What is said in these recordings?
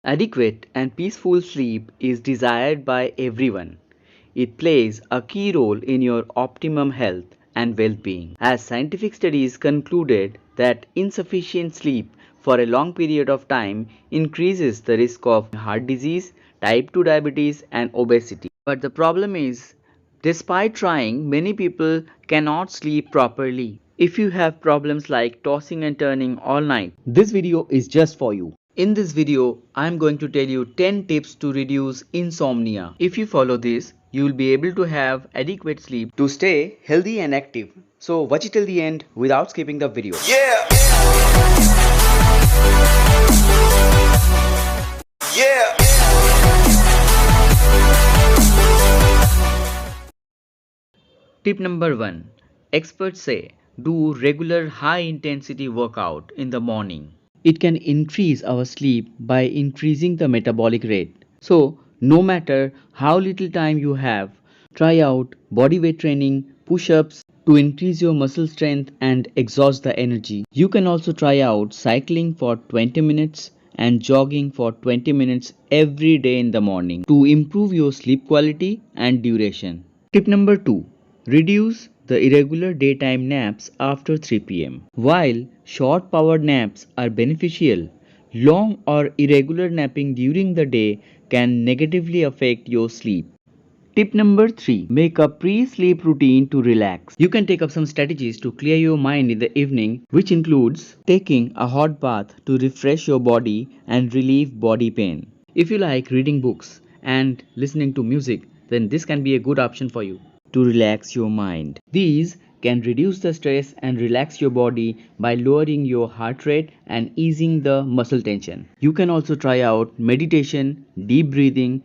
Adequate and peaceful sleep is desired by everyone. It plays a key role in your optimum health and well being, as scientific studies concluded that insufficient sleep for a long period of time increases the risk of heart disease, type 2 diabetes, and obesity. But the problem is, despite trying, many people cannot sleep properly. If you have problems like tossing and turning all night, this video is just for you. In this video, I am going to tell you 10 tips to reduce insomnia. If you follow this, you will be able to have adequate sleep to stay healthy and active. So watch it till the end without skipping the video. Yeah! Yeah! Tip number 1. Experts say do regular high intensity workout in the morning. It can increase our sleep by increasing the metabolic rate. So, no matter how little time you have, try out body weight training, push ups to increase your muscle strength and exhaust the energy. You can also try out cycling for 20 minutes and jogging for 20 minutes every day in the morning to improve your sleep quality and duration. Tip number 2. Reduce the irregular daytime naps after 3 pm. While short powered naps are beneficial, long or irregular napping during the day can negatively affect your sleep. Tip number 3. Make a pre-sleep routine to relax. You can take up some strategies to clear your mind in the evening, which includes taking a hot bath to refresh your body and relieve body pain. If you like reading books and listening to music, then this can be a good option for you to relax your mind. These can reduce the stress and relax your body by lowering your heart rate and easing the muscle tension. You can also try out meditation, deep breathing,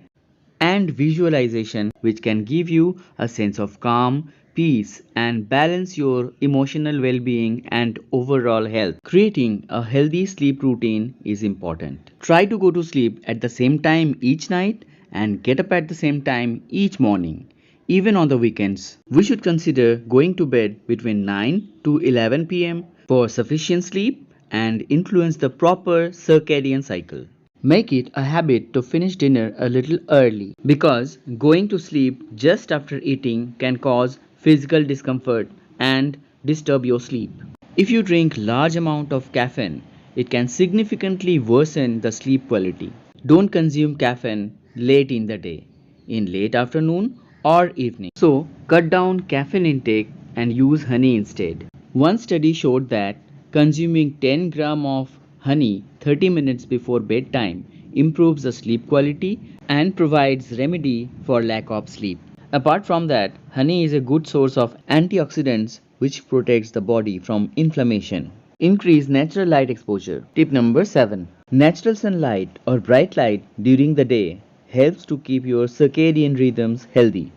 and visualization, which can give you a sense of calm, peace, and balance your emotional well being and overall health. Creating a healthy sleep routine is important. Try to go to sleep at the same time each night and get up at the same time each morning. Even on the weekends, we should consider going to bed between 9 to 11 pm for sufficient sleep and influence the proper circadian cycle. Make it a habit to finish dinner a little early because going to sleep just after eating can cause physical discomfort and disturb your sleep. If you drink large amount of caffeine, it can significantly worsen the sleep quality. Don't consume caffeine late in the day, in late afternoon or evening. So, cut down caffeine intake and use honey instead. One study showed that consuming 10 gram of honey 30 minutes before bedtime improves the sleep quality and provides remedy for lack of sleep. Apart from that, honey is a good source of antioxidants which protects the body from inflammation. Increase natural light exposure. Tip number 7. Natural sunlight or bright light during the day helps to keep your circadian rhythms healthy.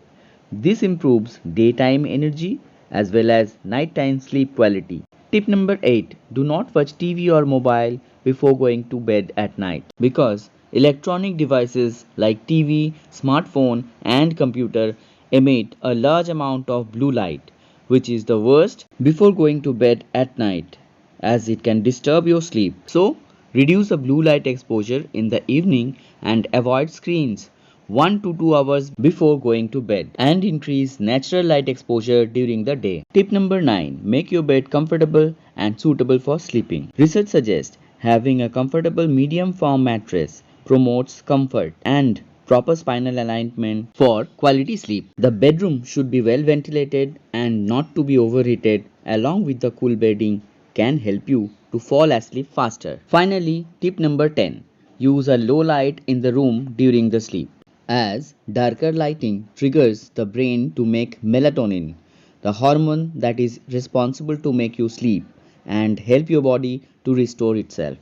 This improves daytime energy as well as nighttime sleep quality. Tip number 8. Do not watch TV or mobile before going to bed at night because electronic devices like TV, smartphone, and computer emit a large amount of blue light, which is the worst before going to bed at night as it can disturb your sleep. So, reduce the blue light exposure in the evening and avoid screens 1 to 2 hours before going to bed and increase natural light exposure during the day. Tip number 9. Make your bed comfortable and suitable for sleeping. Research suggests having a comfortable medium firm mattress promotes comfort and proper spinal alignment for quality sleep. The bedroom should be well ventilated and not to be overheated, along with the cool bedding can help you to fall asleep faster. Finally, tip number 10. Use a low light in the room during the sleep, as darker lighting triggers the brain to make melatonin, the hormone that is responsible to make you sleep and help your body to restore itself.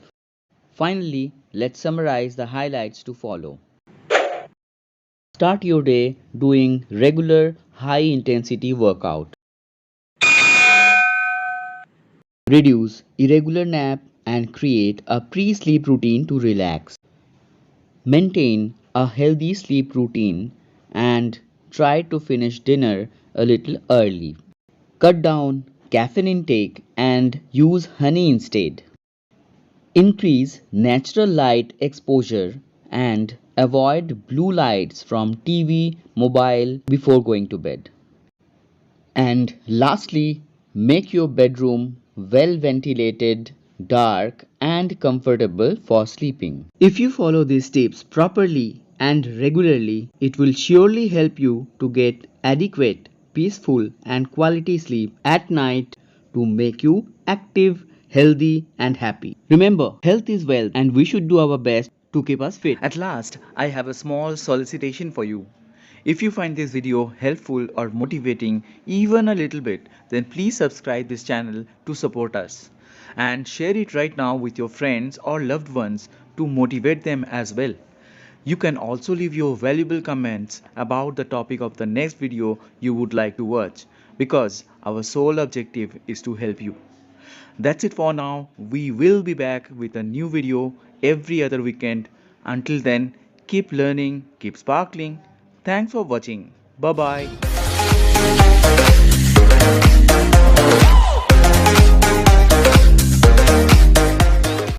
Finally, let's summarize the highlights to follow. Start your day doing regular high intensity workout. Reduce irregular nap and create a pre-sleep routine to relax. Maintain a healthy sleep routine and try to finish dinner a little early. Cut down caffeine intake and use honey instead. Increase natural light exposure and avoid blue lights from TV, mobile before going to bed. And lastly, make your bedroom well ventilated, dark, and comfortable for sleeping. If you follow these tips properly and regularly, it will surely help you to get adequate, peaceful, and quality sleep at night to make you active, healthy, and happy. Remember, health is wealth, and we should do our best to keep us fit. At last, I have a small solicitation for you. If you find this video helpful or motivating even a little bit, then please subscribe this channel to support us and share it right now with your friends or loved ones to motivate them as well. You can also leave your valuable comments about the topic of the next video you would like to watch, because our sole objective is to help you. That's it for now. We will be back with a new video every other weekend. Until then, keep learning, keep sparkling. Thanks for watching. Bye bye.